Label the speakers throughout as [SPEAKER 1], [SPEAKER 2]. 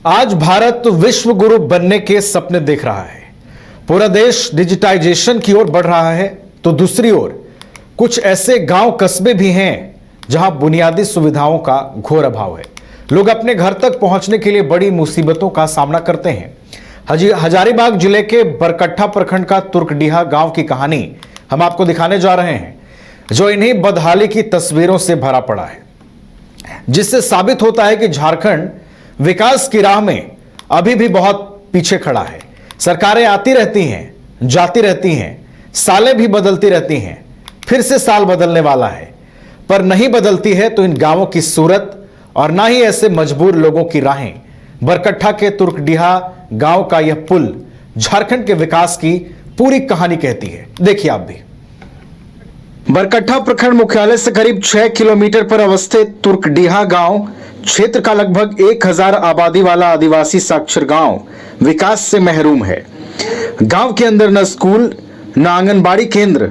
[SPEAKER 1] आज भारत विश्व गुरु बनने के सपने देख रहा है। पूरा देश डिजिटाइजेशन की ओर बढ़ रहा है, तो दूसरी ओर कुछ ऐसे गांव कस्बे भी हैं जहां बुनियादी सुविधाओं का घोर अभाव है। लोग अपने घर तक पहुंचने के लिए बड़ी मुसीबतों का सामना करते हैं। हजारीबाग जिले के बरकट्ठा प्रखंड का तुर्कडीहा गांव की कहानी हम आपको दिखाने जा रहे हैं, जो इन्हीं बदहाली की तस्वीरों से भरा पड़ा है, जिससे साबित होता है कि झारखंड विकास की राह में अभी भी बहुत पीछे खड़ा है। सरकारें आती रहती हैं, जाती रहती हैं, सालें भी बदलती रहती हैं, फिर से साल बदलने वाला है, पर नहीं बदलती है तो इन गांवों की सूरत और ना ही ऐसे मजबूर लोगों की राहें। बरकट्ठा के तुर्कडीहा गांव का यह पुल झारखंड के विकास की पूरी कहानी कहती है। देखिए आप भी। बरकट्ठा प्रखंड मुख्यालय से करीब 6 किलोमीटर पर अवस्थित तुर्कडीहा गांव क्षेत्र का लगभग 1000 आबादी वाला आदिवासी साक्षर गांव विकास से महरूम है। गांव के अंदर न स्कूल, न आंगनबाड़ी केंद्र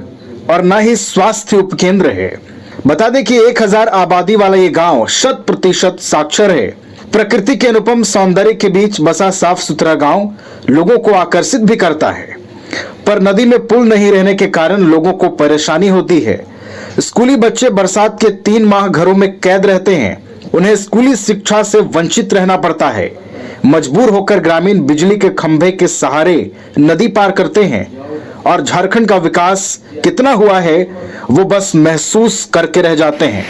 [SPEAKER 1] और न ही स्वास्थ्य उपकेंद्र है। बता दें कि 1000 आबादी वाला ये गांव 100% साक्षर है। प्रकृति के अनुपम सौंदर्य के बीच बसा साफ सुथरा गांव लोगों को आकर्षित भी करता है, पर नदी में पुल नहीं रहने के कारण लोगों को परेशानी होती है। स्कूली बच्चे बरसात के 3 माह घरों में कैद रहते हैं। उन्हें स्कूली शिक्षा से वंचित रहना पड़ता है। मजबूर होकर ग्रामीण बिजली के खंभे के सहारे नदी पार करते हैं और झारखंड का विकास कितना हुआ है वो बस महसूस करके रह जाते हैं।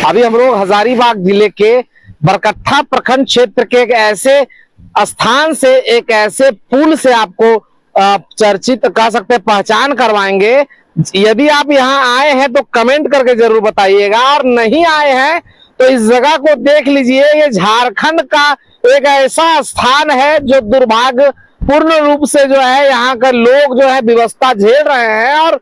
[SPEAKER 2] अभी हम लोग हजारीबाग जिले के बरकट्ठा प्रखंड क्षेत्र के एक ऐसे स्थान से, एक ऐसे पुल से आपको चर्चित कह सकते हैं, पहचान करवाएंगे। यदि आप यहाँ आए हैं तो कमेंट करके जरूर बताइएगा, और नहीं आए हैं तो इस जगह को देख लीजिए। ये झारखंड का एक ऐसा स्थान है जो दुर्भाग्यपूर्ण रूप से जो है यहाँ का लोग जो है व्यवस्था झेल रहे हैं। और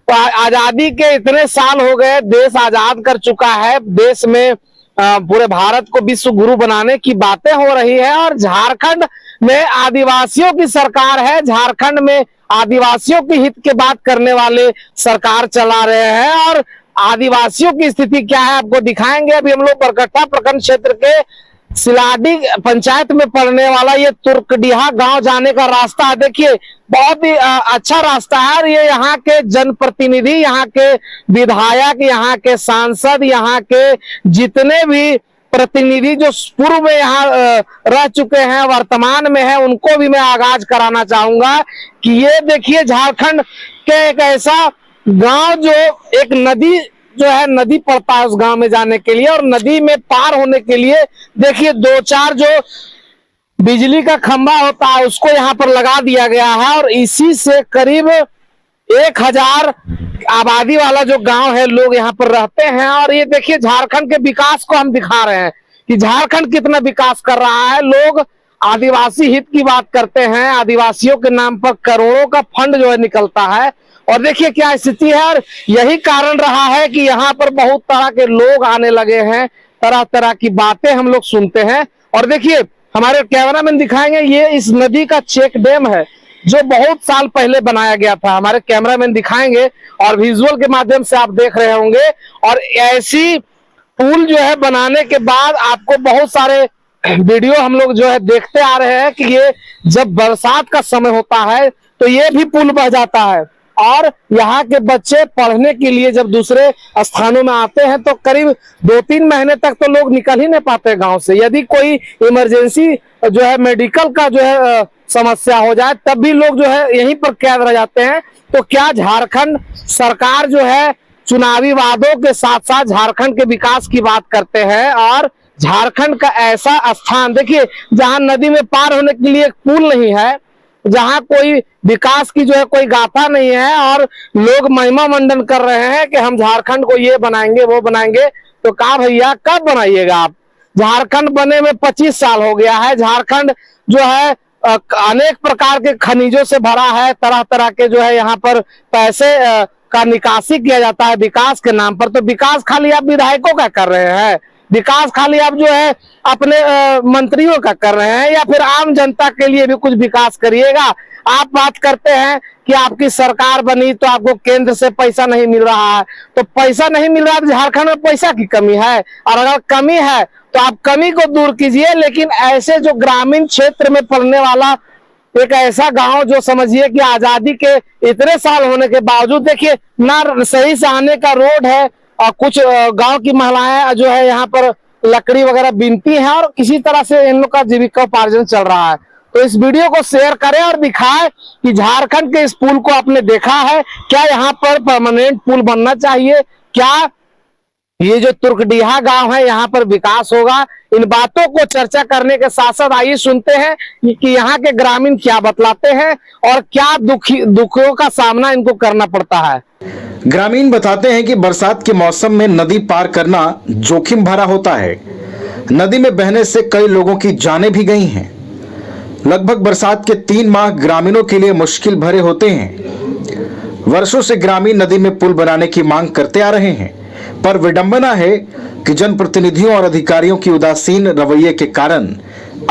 [SPEAKER 2] आजादी के इतने साल हो गए, देश आजाद कर चुका है, देश में पूरे भारत को विश्व गुरु बनाने की बातें हो रही है, और झारखंड में आदिवासियों की सरकार है। झारखंड में आदिवासियों की हित के बात करने वाले सरकार चला रहे हैं, और आदिवासियों की स्थिति क्या है आपको दिखाएंगे। अभी हम लोग बरकट्ठा प्रखंड क्षेत्र के सिलाडी पंचायत में पड़ने वाला ये तुर्कडीहा गांव जाने का रास्ता है। देखिए, बहुत ही अच्छा रास्ता है, और ये यहाँ के जनप्रतिनिधि, यहाँ के विधायक, यहाँ के सांसद, यहाँ के जितने भी प्रतिनिधि जो पूर्व में यहाँ रह चुके हैं, वर्तमान में है, उनको भी मैं आगाज कराना चाहूंगा कि ये देखिए झारखंड के एक ऐसा गांव जो एक नदी जो है, नदी पड़ता है उस गांव में जाने के लिए, और नदी में पार होने के लिए देखिए 2-4 जो बिजली का खंभा होता है उसको यहाँ पर लगा दिया गया है, और इसी से करीब 1000 आबादी वाला जो गांव है, लोग यहाँ पर रहते हैं। और ये देखिए झारखंड के विकास को हम दिखा रहे हैं कि झारखंड कितना विकास कर रहा है। लोग आदिवासी हित की बात करते हैं, आदिवासियों के नाम पर करोड़ों का फंड जो है निकलता है, और देखिए क्या स्थिति है। और यही कारण रहा है कि यहाँ पर बहुत तरह के लोग आने लगे हैं, तरह तरह की बातें हम लोग सुनते हैं। और देखिए हमारे कैमरामैन दिखाएंगे, ये इस नदी का चेक डैम है जो बहुत साल पहले बनाया गया था। हमारे कैमरामैन दिखाएंगे और विजुअल के माध्यम से आप देख रहे होंगे। और ऐसी पुल जो है बनाने के बाद आपको बहुत सारे वीडियो हम लोग जो है देखते आ रहे हैं कि ये जब बरसात का समय होता है तो ये भी पुल बह जाता है, और यहाँ के बच्चे पढ़ने के लिए जब दूसरे स्थानों में आते हैं तो करीब 2-3 महीने तक तो लोग निकल ही नहीं पाते गांव से। यदि कोई इमरजेंसी जो है, मेडिकल का जो है समस्या हो जाए, तब भी लोग जो है यहीं पर कैद रह जाते हैं। तो क्या झारखंड सरकार जो है चुनावी वादों के साथ साथ झारखंड के विकास की बात करते हैं, और झारखंड का ऐसा स्थान देखिए जहां नदी में पार होने के लिए एक पुल नहीं है, जहां कोई विकास की जो है कोई गाथा नहीं है, और लोग महिमा मंडन कर रहे हैं कि हम झारखंड को ये बनाएंगे वो बनाएंगे। तो कहा भैया कब बनाइएगा आप? झारखंड बने में 25 साल हो गया है। झारखंड जो है अनेक प्रकार के खनिजों से भरा है, तरह तरह के जो है यहाँ पर पैसे का निकासी किया जाता है विकास के नाम पर। तो विकास खाली आप विधायकों का कर रहे हैं? विकास खाली आप जो है अपने मंत्रियों का कर रहे हैं या फिर आम जनता के लिए भी कुछ विकास करिएगा। आप बात करते हैं कि आपकी सरकार बनी तो आपको केंद्र से पैसा नहीं मिल रहा है, तो पैसा नहीं मिल रहा है तो झारखंड में पैसा की कमी है, और अगर कमी है तो आप कमी को दूर कीजिए। लेकिन ऐसे जो ग्रामीण क्षेत्र में पड़ने वाला एक ऐसा गांव जो समझिए कि आजादी के इतने साल होने के बावजूद देखिए ना सही से आने का रोड है, और कुछ गांव की महिलाएं जो है यहाँ पर लकड़ी वगैरह बीनती हैं और किसी तरह से इन लोग का जीविकोपार्जन चल रहा है। तो इस वीडियो को शेयर करें और दिखाएं कि झारखंड के इस पुल को आपने देखा है क्या, यहाँ पर परमानेंट पुल बनना चाहिए क्या, ये जो तुर्कडीहा गांव है यहाँ पर विकास होगा। इन बातों को चर्चा करने के साथ साथ आइए सुनते हैं कि यहाँ के ग्रामीण क्या बतलाते हैं और क्या दुखों का सामना इनको करना पड़ता है।
[SPEAKER 1] ग्रामीण बताते हैं कि बरसात के मौसम में नदी पार करना जोखिम भरा होता है। नदी में बहने से कई लोगों की जानें भी गई हैं। लगभग बरसात के 3 माह ग्रामीणों के लिए मुश्किल भरे होते हैं। वर्षों से ग्रामीण नदी में पुल बनाने की मांग करते आ रहे हैं, पर विडंबना है कि जनप्रतिनिधियों और अधिकारियों की उदासीन रवैये के कारण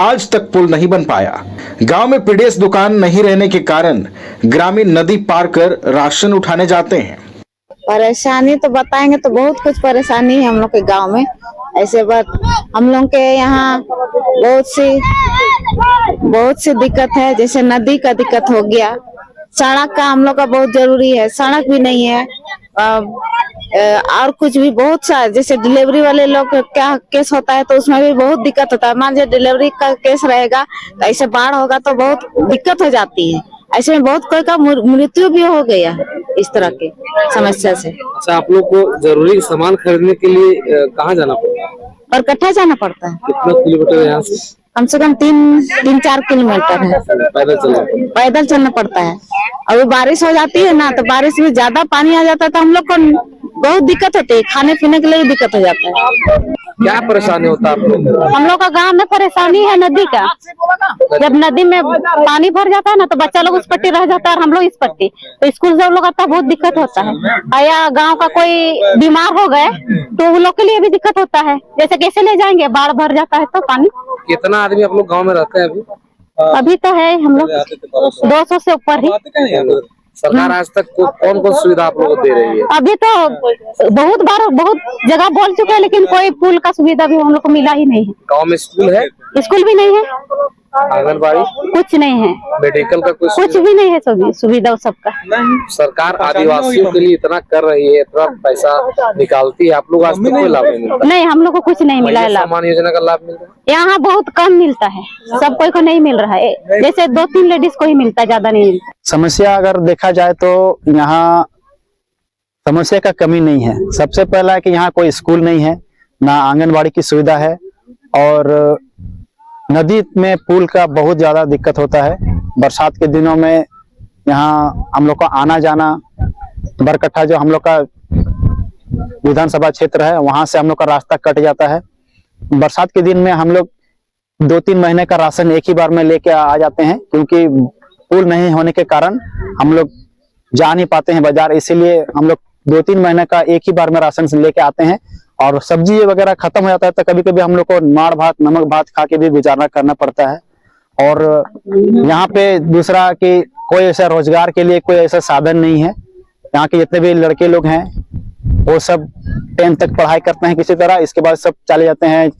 [SPEAKER 1] आज तक पुल नहीं बन पाया। गांव में पीडीएस दुकान नहीं रहने के कारण ग्रामीण नदी पार कर राशन उठाने जाते हैं।
[SPEAKER 3] परेशानी तो बताएंगे तो बहुत कुछ परेशानी है हम लोग के गांव में। ऐसे बात हम लोग के यहाँ बहुत सी दिक्कत है, जैसे नदी का दिक्कत हो गया, सड़क का हम लोग का बहुत जरूरी है, सड़क भी नहीं है, और कुछ भी बहुत सा जैसे डिलीवरी वाले लोग क्या केस होता है तो उसमें भी बहुत दिक्कत होता है। मान लीजिए डिलीवरी का केस रहेगा तो ऐसे बाढ़ होगा तो बहुत दिक्कत हो जाती है। ऐसे में बहुत कोई का मृत्यु भी हो गया है इस तरह के समस्या से।
[SPEAKER 2] अच्छा, आप लोग को जरूरी सामान खरीदने के लिए कहाँ जाना पड़ता है?
[SPEAKER 3] बरकट्ठा जाना पड़ता है।
[SPEAKER 2] कितना किलोमीटर यहाँ से?
[SPEAKER 3] कम से कम 3-4 किलोमीटर है। पैदल चलना पड़ता है। अभी बारिश हो जाती है ना तो बारिश में ज्यादा पानी आ जाता है तो हम लोग को बहुत दिक्कत होती है, खाने पीने के लिए भी दिक्कत हो जाता है।
[SPEAKER 2] क्या परेशानी होता है आप लोग?
[SPEAKER 3] हम लोग का गांव में परेशानी है नदी का। जब नदी में पानी भर जाता है ना तो बच्चा लोग उस पट्टी रह जाता है और हम लोग इस पट्टी, तो स्कूल से हम लोग आता है बहुत दिक्कत होता है। या गांव का कोई बीमार हो गए तो उन लोग के लिए भी दिक्कत होता है, जैसे कैसे ले जाएंगे, बाढ़ भर जाता है तो पानी।
[SPEAKER 2] कितना आदमी आप लोग गाँव में रहते हैं अभी?
[SPEAKER 3] अभी तो है हम लोग 200 से ऊपर ही।
[SPEAKER 2] सरकार आज तक कौन कौन सुविधा आप लोगों को दे रही है?
[SPEAKER 3] अभी तो बहुत बार बहुत जगह बोल चुके हैं लेकिन कोई पुल का सुविधा भी हम लोग को मिला ही नहीं है।
[SPEAKER 2] गांव में स्कूल है?
[SPEAKER 3] स्कूल भी नहीं है,
[SPEAKER 2] आंगनबाड़ी
[SPEAKER 3] कुछ नहीं है,
[SPEAKER 2] मेडिकल का
[SPEAKER 3] कुछ भी नहीं है सुविधा सबका।
[SPEAKER 2] सरकार आदिवासियों के लिए इतना कर रही है, इतना पैसा निकालती है, आप लोग आज तक कोई लाभ नहीं मिलता?
[SPEAKER 3] नहीं, हम लोग को कुछ नहीं मिला है लाभ।
[SPEAKER 2] सम्मान योजना का लाभ मिल रहा है?
[SPEAKER 3] यहाँ बहुत कम मिलता है, सब कोई को नहीं मिल रहा है, जैसे 2-3 लेडीज को ही मिलता है, ज्यादा नहीं मिलता।
[SPEAKER 4] समस्या अगर देखा जाए तो यहाँ समस्या का कमी नहीं है। सबसे पहला है कि यहाँ कोई स्कूल नहीं है, ना आंगनबाड़ी की सुविधा है, और नदी में पुल का बहुत ज्यादा दिक्कत होता है। बरसात के दिनों में यहाँ हम लोग का आना जाना, बरकट्ठा जो हम लोग का विधानसभा क्षेत्र है वहां से हम लोग का रास्ता कट जाता है। बरसात के दिन में हम लोग 2-3 महीने का राशन एक ही बार में लेके आ जाते हैं, क्योंकि पुल नहीं होने के कारण हम लोग जा नहीं पाते हैं बाजार, इसीलिए हम लोग 2-3 महीने का एक ही बार में राशन लेके आते हैं। और सब्जी वगैरह खत्म हो जाता है तो कभी कभी हम लोग को माड़ भात नमक भात खा के भी गुजारा करना पड़ता है। और यहाँ पे दूसरा कि कोई ऐसा रोजगार के लिए कोई ऐसा साधन नहीं है। यहाँ के जितने भी लड़के लोग हैं वो सब 10th तक पढ़ाई करते हैं किसी तरह, इसके बाद सब चले जाते हैं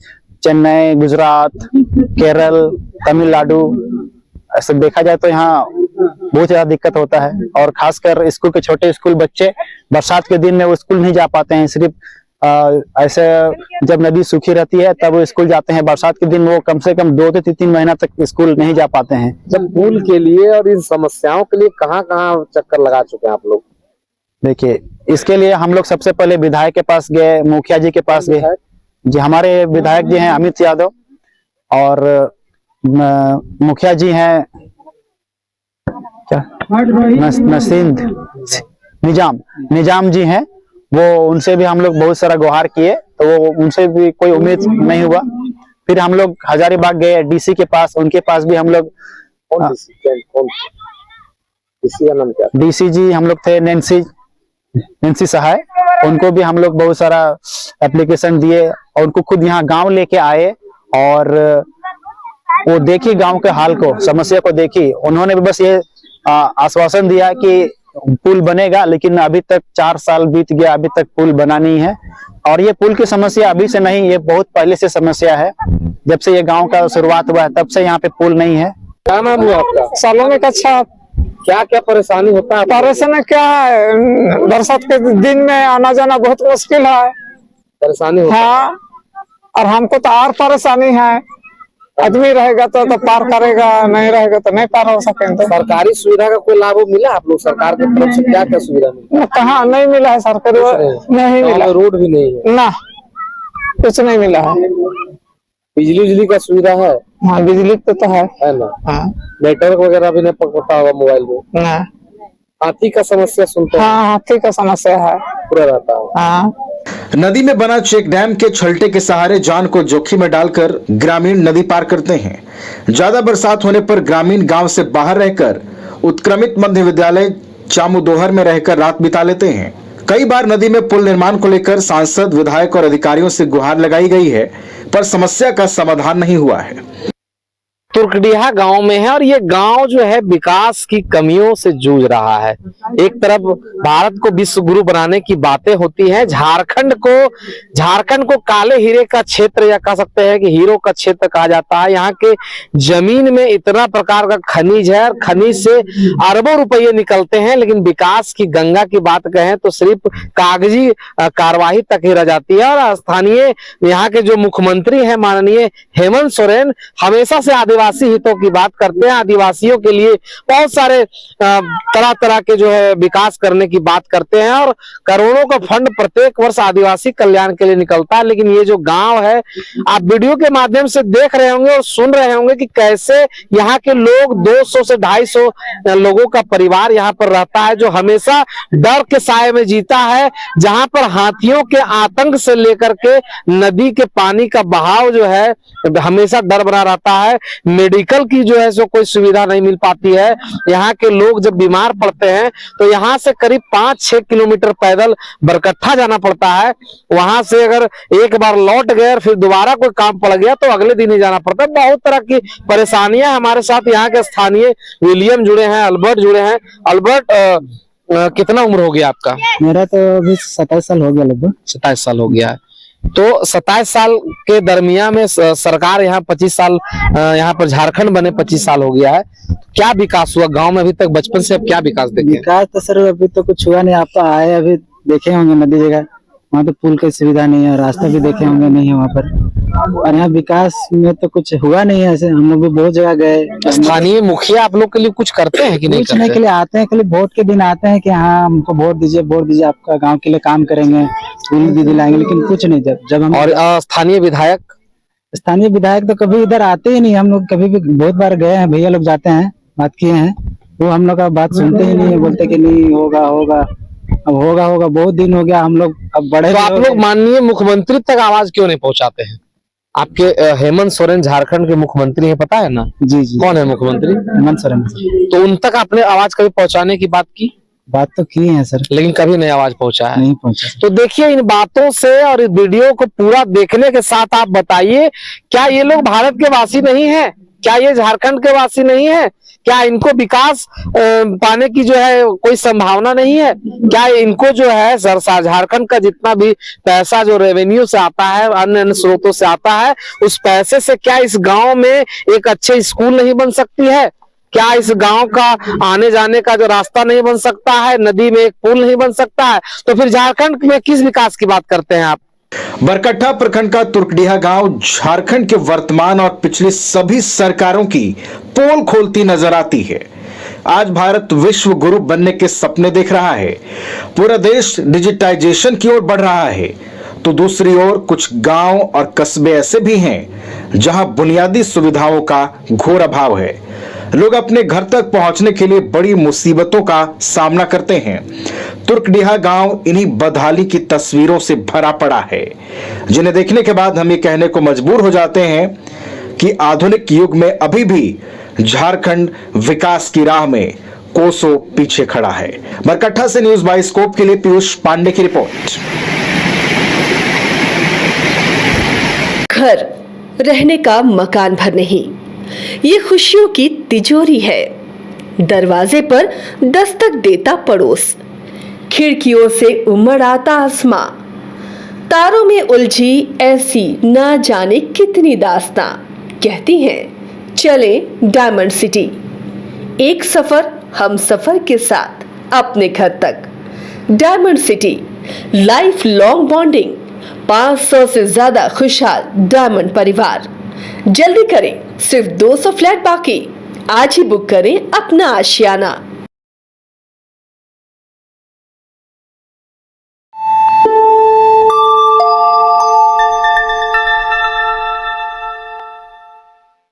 [SPEAKER 4] चेन्नई, गुजरात, केरल, तमिलनाडु। ऐसा देखा जाए तो यहाँ बहुत ज्यादा दिक्कत होता है। और खासकर स्कूल के छोटे स्कूल बच्चे बरसात के दिन में वो स्कूल नहीं जा पाते हैं, सिर्फ ऐसे जब नदी सूखी रहती है तब वो स्कूल जाते हैं। बरसात के दिन वो कम से कम 2 से 3 महीना तक स्कूल नहीं जा पाते हैं।
[SPEAKER 2] जब पुल के लिए और इन समस्याओं के लिए कहाँ चक्कर लगा चुके हैं आप लोग?
[SPEAKER 4] देखिए, इसके लिए हम लोग सबसे पहले विधायक के पास गए, मुखिया जी के पास गए जी। हमारे विधायक जी हैं अमित यादव, और मुखिया जी हैं क्या नसीद निजाम जी हैं, वो उनसे भी हम लोग बहुत सारा गुहार किए तो वो उनसे भी कोई उम्मीद नहीं हुआ। फिर हम लोग हजारीबाग गए डीसी के पास, उनके पास भी हम लोग
[SPEAKER 2] डीसी का नाम क्या?
[SPEAKER 4] डीसी जी हम लोग थे नैन्सी सहाय, उनको भी हम लोग बहुत सारा एप्लीकेशन दिए और उनको खुद यहाँ गांव लेके आए और वो देखी गांव के हाल को, समस्या को देखी। उन्होंने भी बस ये आश्वासन दिया कि पुल बनेगा, लेकिन अभी तक 4 साल बीत गया, अभी तक पुल बना नहीं है। और ये पुल की समस्या अभी से नहीं, ये बहुत पहले से समस्या है। जब से ये गांव का शुरुआत हुआ है तब से यहाँ पे पुल नहीं है।
[SPEAKER 2] क्या नाम हुआ आपका?
[SPEAKER 5] सालों का अच्छा।
[SPEAKER 2] क्या क्या परेशानी होता है?
[SPEAKER 5] परेशानी क्या है, बरसात के दिन में आना जाना बहुत मुश्किल है।
[SPEAKER 2] परेशानी होता है।
[SPEAKER 5] हाँ, और हमको तो और परेशानी है। आदमी रहेगा तो पार करेगा, नहीं रहेगा तो नहीं पार हो सकेंगे।
[SPEAKER 2] सरकारी सुविधा का कोई लाभ मिला आप लोग? सरकार की तरफ से क्या क्या सुविधा मिला?
[SPEAKER 5] कहाँ नहीं मिला है सरकारी, नहीं मिला।
[SPEAKER 2] रोड भी नहीं है
[SPEAKER 5] ना, कुछ नहीं मिला है।
[SPEAKER 2] बिजली का सुविधा है?
[SPEAKER 5] हाँ, बिजली तो है
[SPEAKER 2] ना।
[SPEAKER 5] हाँ,
[SPEAKER 2] नेटवर्क वगैरह भी नहीं पकड़ता होगा मोबाइल में
[SPEAKER 5] ना।
[SPEAKER 2] हाथी का समस्या सुनते हैं?
[SPEAKER 5] हाँ, हाथी का समस्या है
[SPEAKER 2] पूरा रहता है।
[SPEAKER 5] हाँ,
[SPEAKER 1] नदी में बना चेक डैम के छलटे के सहारे जान को जोखिम में डालकर ग्रामीण नदी पार करते हैं। ज्यादा बरसात होने पर ग्रामीण गांव से बाहर रहकर उत्क्रमित मध्य विद्यालय चामुदोहर में रहकर रात बिता लेते हैं। कई बार नदी में पुल निर्माण को लेकर सांसद, विधायक और अधिकारियों से गुहार लगाई गई है, पर समस्या का समाधान नहीं हुआ है।
[SPEAKER 2] तुर्कड़िया गांव में है और ये गांव जो है विकास की कमियों से जूझ रहा है। एक तरफ भारत को विश्व गुरु बनाने की बातें होती हैं, झारखंड को काले हीरे का क्षेत्र या कह सकते हैं कि हीरो का क्षेत्र कहा जाता है। यहाँ के जमीन में इतना प्रकार का खनिज है और खनिज से अरबों रुपये निकलते हैं, लेकिन विकास की गंगा की बात कहें तो सिर्फ कागजी कार्यवाही तक ही रह जाती है। और स्थानीय यहाँ के जो मुख्यमंत्री हैं माननीय हेमंत सोरेन हमेशा से आदिवासी हितों की बात करते हैं, आदिवासियों के लिए बहुत सारे तरह तरह के जो है विकास करने की बात करते हैं और करोड़ों का फंड प्रत्येक वर्ष आदिवासी कल्याण के लिए निकलता है। लेकिन ये जो गांव है, आप वीडियो के माध्यम से देख रहे होंगे और सुन रहे होंगे कि कैसे यहाँ के लोग 200 से 250 लोगों का परिवार यहाँ पर रहता है, जो हमेशा डर के साए में जीता है, जहां पर हाथियों के आतंक से लेकर के नदी के पानी का बहाव जो है हमेशा डर बना रहता है। मेडिकल की जो है सो कोई सुविधा नहीं मिल पाती है। यहाँ के लोग जब बीमार पड़ते हैं तो यहाँ से करीब 5-6 किलोमीटर पैदल बरकट्ठा जाना पड़ता है। वहां से अगर एक बार लौट गए और फिर दोबारा कोई काम पड़ गया तो अगले दिन ही जाना पड़ता है। बहुत तरह की परेशानियां। हमारे साथ यहाँ के स्थानीय विलियम जुड़े हैं, अल्बर्ट जुड़े हैं। अल्बर्ट, कितना उम्र हो गया आपका?
[SPEAKER 4] मेरा तो अभी 27 साल हो गया, लगभग
[SPEAKER 2] 27 साल हो गया है। तो 27 साल के दरमियान में सरकार यहाँ 25 साल, यहाँ पर झारखंड बने 25 साल हो गया है। क्या विकास हुआ गांव में अभी तक? बचपन से अब क्या विकास देखे?
[SPEAKER 4] विकास तो सर अभी तो कुछ हुआ नहीं। आप तो आए अभी देखे होंगे नदी जगह, वहाँ तो पुल की सुविधा नहीं है, रास्ता भी देखे होंगे नहीं है वहाँ पर। और यहाँ विकास में तो कुछ हुआ नहीं है। ऐसे हम लोग भी बहुत जगह गए।
[SPEAKER 2] स्थानीय मुखिया आप लोग के लिए कुछ करते हैं कि नहीं
[SPEAKER 4] कुछ नहीं के लिए आते हैं, खाली वोट के दिन आते हैं कि हाँ हमको वोट दीजिए, आपका गांव के लिए काम करेंगे, पुल भी दिलाएंगे, लेकिन कुछ नहीं। जब हम
[SPEAKER 2] और स्थानीय विधायक
[SPEAKER 4] तो कभी इधर आते ही नहीं। हम लोग कभी भी बहुत बार गए हैं, भैया लोग जाते हैं, बात किए हैं, वो हम लोग का बात सुनते ही नहीं है, बोलते कि नहीं होगा। अब होगा बहुत दिन हो गया। हम लोग अब बड़े,
[SPEAKER 2] तो आप लोग माननीय मुख्यमंत्री तक आवाज क्यों नहीं पहुंचाते हैं? आपके हेमंत सोरेन झारखंड के मुख्यमंत्री हैं, पता है ना?
[SPEAKER 4] जी।
[SPEAKER 2] कौन है मुख्यमंत्री?
[SPEAKER 4] हेमंत सोरेन।
[SPEAKER 2] तो उन तक आपने आवाज कभी पहुंचाने की बात की?
[SPEAKER 4] बात तो की है सर,
[SPEAKER 2] लेकिन कभी नहीं आवाज पहुंचा है।
[SPEAKER 4] नहीं पहुंचा।
[SPEAKER 2] तो देखिए, इन बातों से और इस वीडियो को पूरा देखने के साथ आप बताइए, क्या ये लोग भारत के वासी नहीं है? क्या ये झारखंड के वासी नहीं है? क्या इनको विकास पाने की जो है कोई संभावना नहीं है? क्या इनको जो है झारखंड का जितना भी पैसा जो रेवेन्यू से आता है, अन्य स्रोतों से आता है, उस पैसे से क्या इस गांव में एक अच्छे स्कूल नहीं बन सकती है? क्या इस गांव का आने जाने का जो रास्ता नहीं बन सकता है? नदी में एक पुल नहीं बन सकता है? तो फिर झारखंड में किस विकास की बात करते हैं आप?
[SPEAKER 1] बरकट्ठा प्रखंड का तुर्कड़िया गांव झारखंड के वर्तमान और पिछली सभी सरकारों की पोल खोलती नजर आती है। आज भारत विश्व गुरु बनने के सपने देख रहा है, पूरा देश डिजिटाइजेशन की ओर बढ़ रहा है, तो दूसरी ओर कुछ गांव और कस्बे ऐसे भी हैं जहां बुनियादी सुविधाओं का घोर अभाव है। लोग अपने घर तक पहुंचने के लिए बड़ी मुसीबतों का सामना करते हैं। तुर्कड़िया गांव इन्हीं बदहाली की तस्वीरों से भरा पड़ा है, जिन्हें देखने के बाद हम ये कहने को मजबूर हो जाते हैं कि आधुनिक युग में अभी भी झारखंड विकास की राह में कोसों पीछे खड़ा है। बरकट्ठा से न्यूज बाइस्कोप के लिए पीयूष पांडे की रिपोर्ट।
[SPEAKER 6] घर रहने का मकान भर नहीं, ये खुशियों की तिजोरी है। दरवाजे पर दस्तक देता पड़ोस, खिड़कियों से उमड़ आता आसमां, तारों में उलझी ऐसी ना जाने कितनी दास्तां। कहती हैं चले डायमंड सिटी, एक सफर हम सफर के साथ अपने घर तक। Diamond city, life long bonding, 500 से ज्यादा खुशहाल डायमंड परिवार। जल्दी करें, सिर्फ 200 फ्लैट बाकी। आज ही बुक करें अपना आशियाना।